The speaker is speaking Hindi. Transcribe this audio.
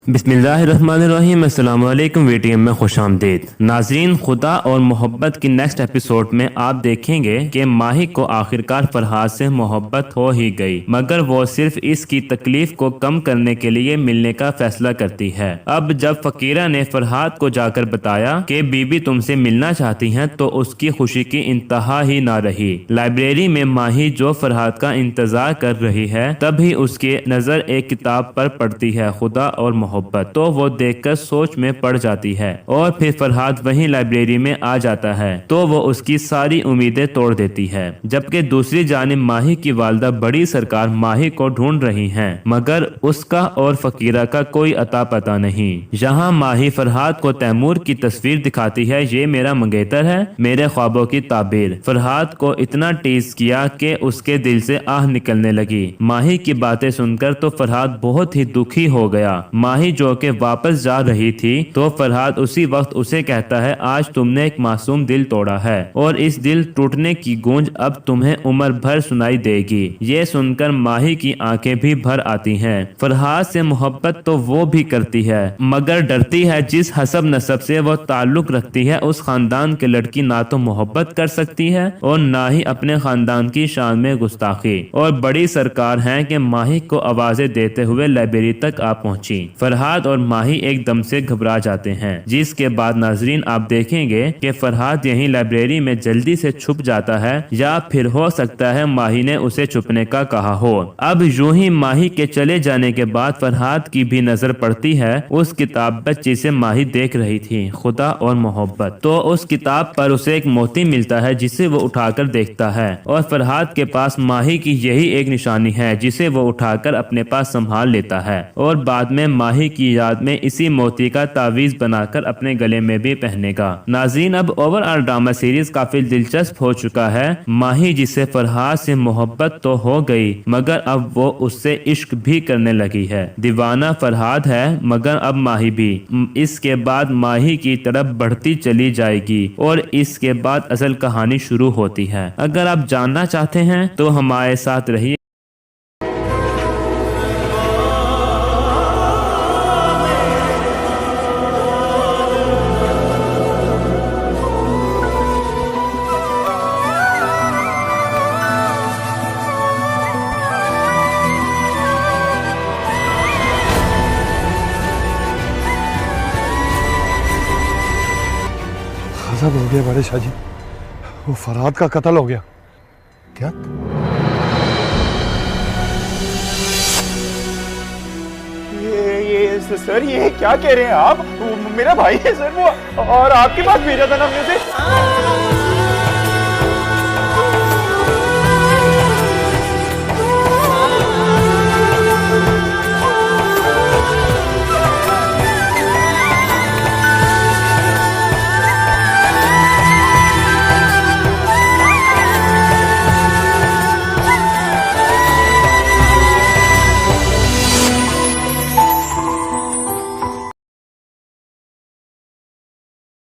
बिस्मिल्लाहिर्रहमानिर्रहीम। अस्सलाम वालेकुम। वीटीएम में खुशामदीद। नाजरीन, खुदा और मोहब्बत की नेक्स्ट एपिसोड में आप देखेंगे कि माही को आखिरकार फरहाद से मोहब्बत हो ही गई, मगर वो सिर्फ इसकी तकलीफ को कम करने के लिए मिलने का फैसला करती है। अब जब फकीरा ने फरहाद को जाकर बताया कि बीबी तुमसे मिलना चाहती हैं, तो उसकी खुशी की इंतहा ही ना रही। लाइब्रेरी में माही जो फरहाद का इंतजार कर रही है, तभी उसकी नजर एक किताब पर पड़ती है, खुदा और मोहब्बत। तो वो देखकर सोच में पड़ जाती है और फिर फरहाद वहीं लाइब्रेरी में आ जाता है, तो वो उसकी सारी उम्मीदें तोड़ देती है। जबकि दूसरी जानिब माही की वालदा बड़ी सरकार माही को ढूंढ रही हैं, मगर उसका और फकीरा का कोई अता पता नहीं। यहाँ माही फरहाद को तैमूर की तस्वीर दिखाती है, ये मेरा मंगेतर है, मेरे ख्वाबों की ताबीर। फरहाद को इतना टीज किया कि उसके दिल से आह निकलने लगी। माही की बातें सुनकर तो फरहाद बहुत ही दुखी हो गया। माही जो के वापस जा रही थी, तो फरहाद उसी वक्त उसे कहता है, आज तुमने एक मासूम दिल तोड़ा है और इस दिल टूटने की गूंज अब तुम्हें उम्र भर सुनाई देगी। ये सुनकर माही की आंखें भी भर आती हैं। फरहाद से मोहब्बत तो वो भी करती है, मगर डरती है जिस हसब नसब से वो ताल्लुक रखती है, उस खानदान के लड़की ना तो मोहब्बत कर सकती है और ना ही अपने खानदान की शान में गुस्ताखी। और बड़ी सरकार है कि माही को आवाजें देते हुए लाइब्रेरी तक आ पहुंची। फरहाद और माही एकदम से घबरा जाते हैं, जिसके बाद नाजरीन आप देखेंगे कि फरहाद यहीं लाइब्रेरी में जल्दी से छुप जाता है, या फिर हो सकता है माही ने उसे छुपने का कहा हो। अब यूं ही माही के चले जाने के बाद फरहाद की भी नजर पड़ती है उस किताब पर जिसे माही देख रही थी, खुदा और मोहब्बत। तो उस किताब पर उसे एक मोती मिलता है, जिसे वो उठाकर देखता है और फरहाद के पास माही की यही एक निशानी है, जिसे वो उठाकर अपने पास संभाल लेता है और बाद में माही की याद में इसी मोती का तावीज बनाकर अपने गले में भी पहनेगा। नाज़रीन, अब ओवरऑल ड्रामा सीरीज काफी दिलचस्प हो चुका है। माही जिसे फरहाद से मोहब्बत तो हो गई, मगर अब वो उससे इश्क भी करने लगी है। दीवाना फरहाद है, मगर अब माही भी। इसके बाद माही की तरफ बढ़ती चली जाएगी और इसके बाद असल कहानी शुरू होती है। अगर आप जानना चाहते हैं तो हमारे साथ रहिए। गजब हो गया बड़े शाह जी, वो फरहाद का कत्ल हो गया। क्या? ये सर, ये क्या कह रहे हैं आप? मेरा भाई है सर वो, और आपके पास भेजा था ना हमने उसे।